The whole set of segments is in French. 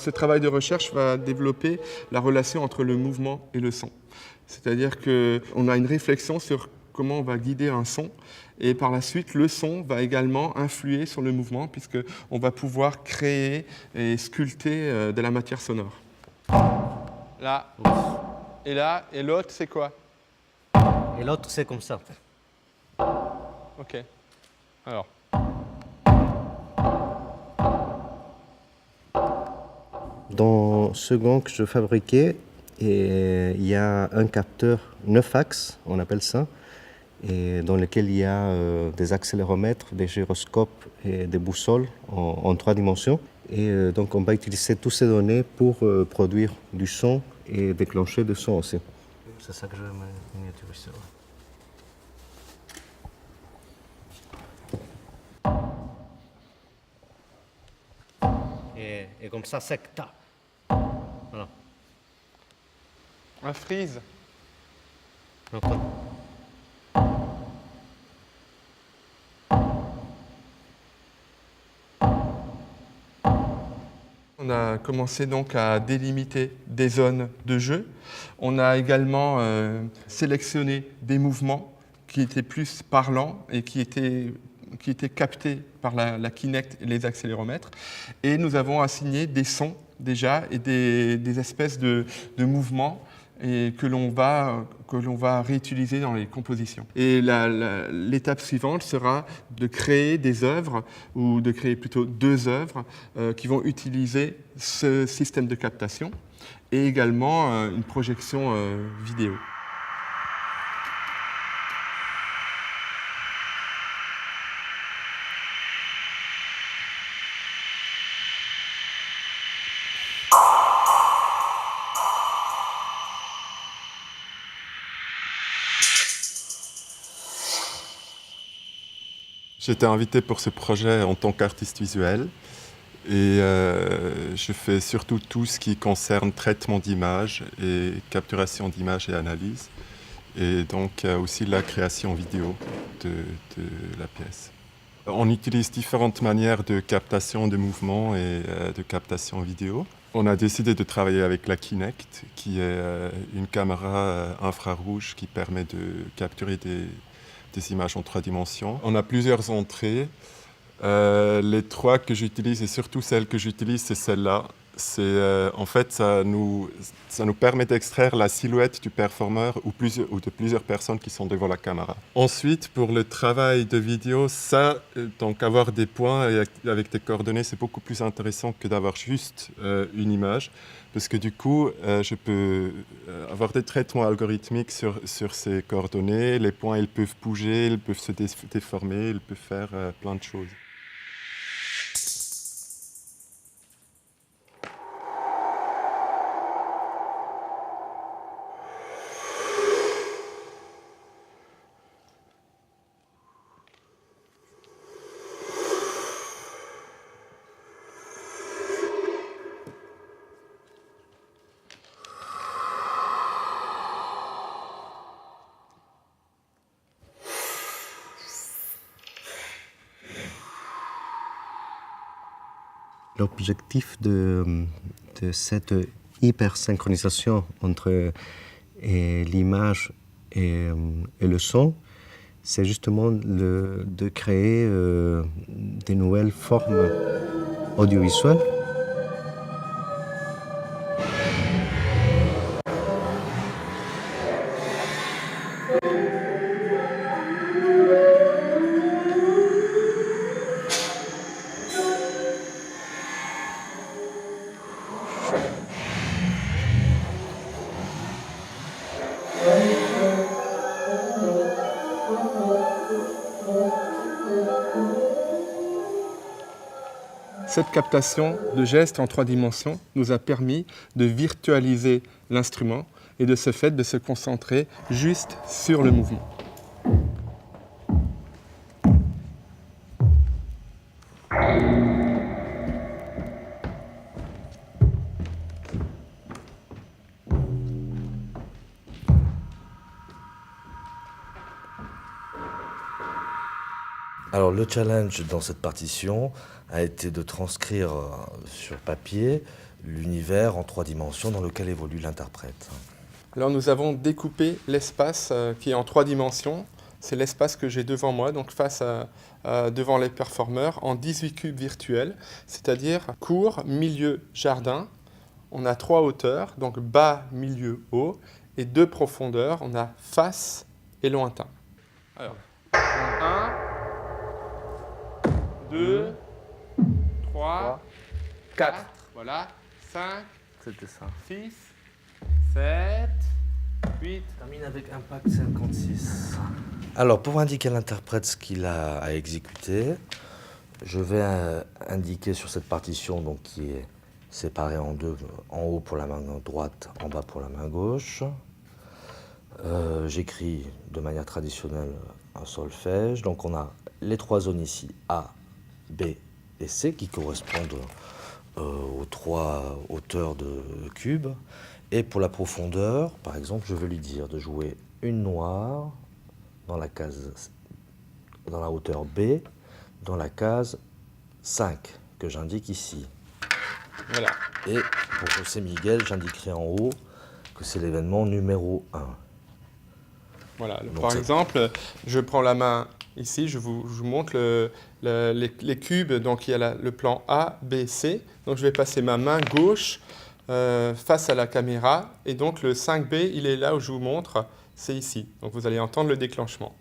ce travail de recherche va développer la relation entre le mouvement et le son. C'est-à-dire qu'on a une réflexion sur comment on va guider un son, et par la suite, le son va également influer sur le mouvement, puisqu'on va pouvoir créer et sculpter de la matière sonore. Là, et l'autre, c'est quoi? Et l'autre, c'est comme ça. Ok. Alors. Dans ce gong que je fabriquais, il y a un capteur 9 axes, on appelle ça, et dans lequel il y a des accéléromètres, des gyroscopes et des boussoles en 3 dimensions. Et donc on va utiliser toutes ces données pour produire du son et déclencher du son aussi. C'est ça que je vais miniaturiser. Et comme ça, c'est ta. Voilà. Un freeze. Donc, on a commencé donc à délimiter des zones de jeu. On a également sélectionné des mouvements qui étaient plus parlants et qui étaient captés par la Kinect et les accéléromètres. Et nous avons assigné des sons déjà et des espèces de mouvements que l'on va réutiliser dans les compositions. Et l'étape suivante sera de créer des œuvres, ou de créer plutôt 2 œuvres qui vont utiliser ce système de captation et également une projection vidéo. J'étais invité pour ce projet en tant qu'artiste visuel et je fais surtout tout ce qui concerne traitement d'images et capturation d'images et analyse, et donc aussi la création vidéo de la pièce. On utilise différentes manières de captation de mouvements et de captation vidéo. On a décidé de travailler avec la Kinect, qui est une caméra infrarouge qui permet de capturer des images en 3 dimensions. On a plusieurs entrées. Les 3 que j'utilise, et surtout celle que j'utilise, c'est celle-là. En fait, ça nous permet d'extraire la silhouette du performeur ou de plusieurs personnes qui sont devant la caméra. Ensuite, pour le travail de vidéo, donc avoir des points avec des coordonnées, c'est beaucoup plus intéressant que d'avoir juste une image, parce que du coup, je peux avoir des traitements algorithmiques sur ces coordonnées. Les points, ils peuvent bouger, ils peuvent se déformer, ils peuvent faire plein de choses. l'objectif de cette hypersynchronisation entre l'image et le son, c'est justement de créer des nouvelles formes audiovisuelles. Cette captation de gestes en 3 dimensions nous a permis de virtualiser l'instrument et de ce fait de se concentrer juste sur le mouvement. Alors le challenge dans cette partition a été de transcrire sur papier l'univers en 3 dimensions dans lequel évolue l'interprète. Alors nous avons découpé l'espace qui est en 3 dimensions. C'est l'espace que j'ai devant moi, donc devant les performeurs, en 18 cubes virtuels, c'est-à-dire cour, milieu, jardin. On a 3 hauteurs, donc bas, milieu, haut, et 2 profondeurs. On a face et lointain. Alors, 1, 2, 3, 4, voilà, 5, C'était ça. 6, 7, 8. Termine avec impact 56. Alors, pour indiquer à l'interprète ce qu'il a à exécuter, je vais indiquer sur cette partition donc, qui est séparée en 2, en haut pour la main droite, en bas pour la main gauche. J'écris de manière traditionnelle un solfège. Donc, on a les 3 zones ici, A, B et C, qui correspondent aux 3 hauteurs de cubes. Et pour la profondeur, par exemple, je veux lui dire de jouer une noire dans la hauteur B, dans la case 5, que j'indique ici. Voilà. Et pour José Miguel, j'indiquerai en haut que c'est l'événement numéro 1. Voilà. Donc par exemple, je prends la main ici, je vous montre les cubes. Donc il y a le plan A, B, C. Donc je vais passer ma main gauche face à la caméra. Et donc le 5B, il est là où je vous montre, c'est ici. Donc vous allez entendre le déclenchement.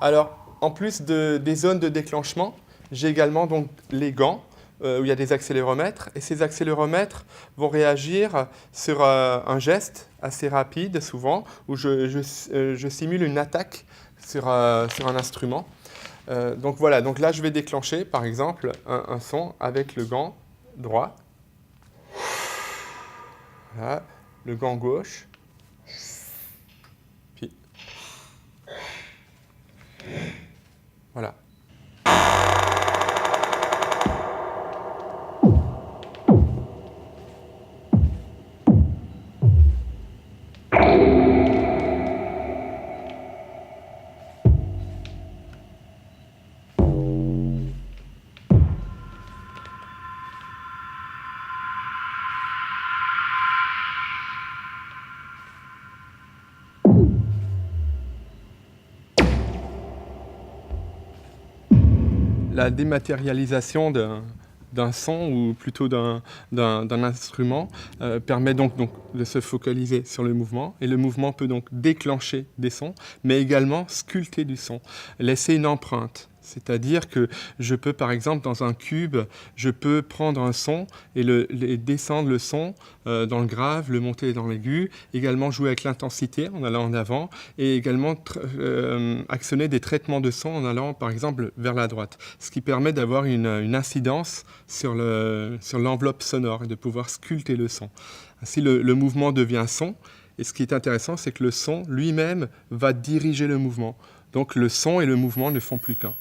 Alors, en plus des zones de déclenchement, j'ai également donc les gants où il y a des accéléromètres. Et ces accéléromètres vont réagir sur un geste assez rapide, souvent, où je simule une attaque sur un instrument. Donc voilà, donc là je vais déclencher par exemple un son avec le gant droit. Voilà, le gant gauche. Puis voilà. La dématérialisation d'un son ou plutôt d'un instrument permet donc de se focaliser sur le mouvement, et le mouvement peut donc déclencher des sons, mais également sculpter du son, laisser une empreinte. C'est-à-dire que je peux, par exemple, dans un cube, je peux prendre un son et descendre le son dans le grave, le monter dans l'aigu, également jouer avec l'intensité en allant en avant, et également actionner des traitements de son en allant, par exemple, vers la droite. Ce qui permet d'avoir une incidence sur l'enveloppe sonore et de pouvoir sculpter le son. Ainsi, le mouvement devient son, et ce qui est intéressant, c'est que le son lui-même va diriger le mouvement. Donc le son et le mouvement ne font plus qu'un.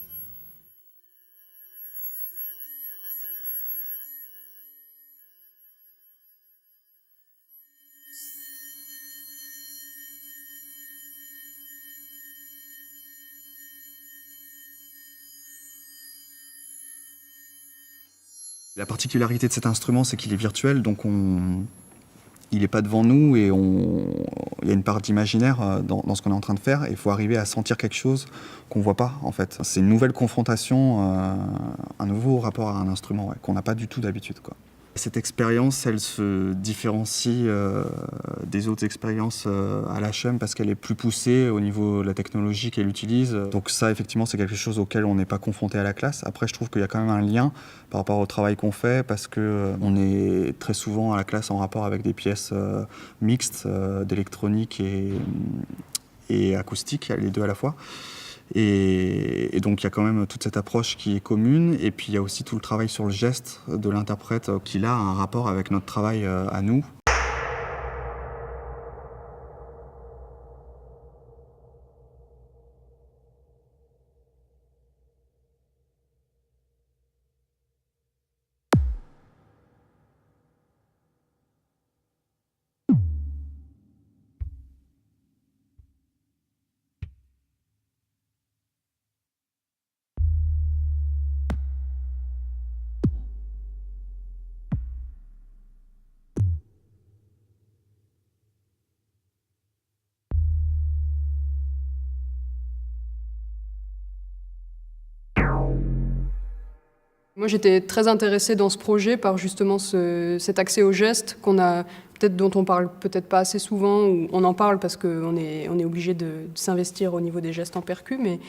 La particularité de cet instrument, c'est qu'il est virtuel, donc il n'est pas devant nous et il y a une part d'imaginaire dans ce qu'on est en train de faire, et il faut arriver à sentir quelque chose qu'on ne voit pas, en fait. C'est une nouvelle confrontation, un nouveau rapport à un instrument qu'on n'a pas du tout d'habitude, quoi. Cette expérience, elle se différencie des autres expériences à l'HM parce qu'elle est plus poussée au niveau de la technologie qu'elle utilise. Donc ça, effectivement, c'est quelque chose auquel on n'est pas confronté à la classe. Après, je trouve qu'il y a quand même un lien par rapport au travail qu'on fait parce qu'on est très souvent à la classe en rapport avec des pièces mixtes, d'électronique et acoustique, les deux à la fois. Et donc il y a quand même toute cette approche qui est commune, et puis il y a aussi tout le travail sur le geste de l'interprète qui a un rapport avec notre travail à nous. Moi, j'étais très intéressée dans ce projet par justement cet accès aux gestes dont on parle peut-être pas assez souvent, ou on en parle parce qu'on est obligé de s'investir au niveau des gestes en percu, mais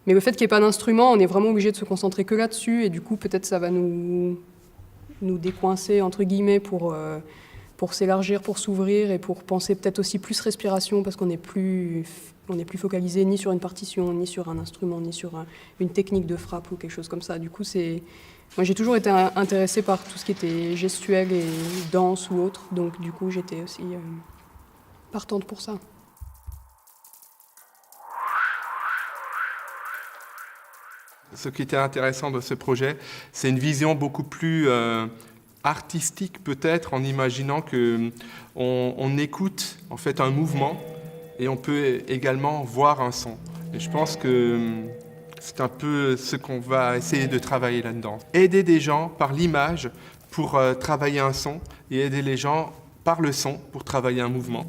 le fait qu'il n'y ait pas d'instrument, on est vraiment obligé de se concentrer que là-dessus, et du coup, peut-être ça va nous décoincer, entre guillemets, pour s'élargir, pour s'ouvrir, et pour penser peut-être aussi plus respiration, parce qu'on n'est plus focalisé ni sur une partition, ni sur un instrument, ni sur une technique de frappe ou quelque chose comme ça. Du coup, moi, j'ai toujours été intéressée par tout ce qui était gestuel et danse ou autre, donc du coup, j'étais aussi partante pour ça. Ce qui était intéressant de ce projet, c'est une vision beaucoup plus artistique peut-être, en imaginant qu'on écoute en fait un mouvement et on peut également voir un son. Et je pense que c'est un peu ce qu'on va essayer de travailler là-dedans. Aider des gens par l'image pour travailler un son et aider les gens par le son pour travailler un mouvement.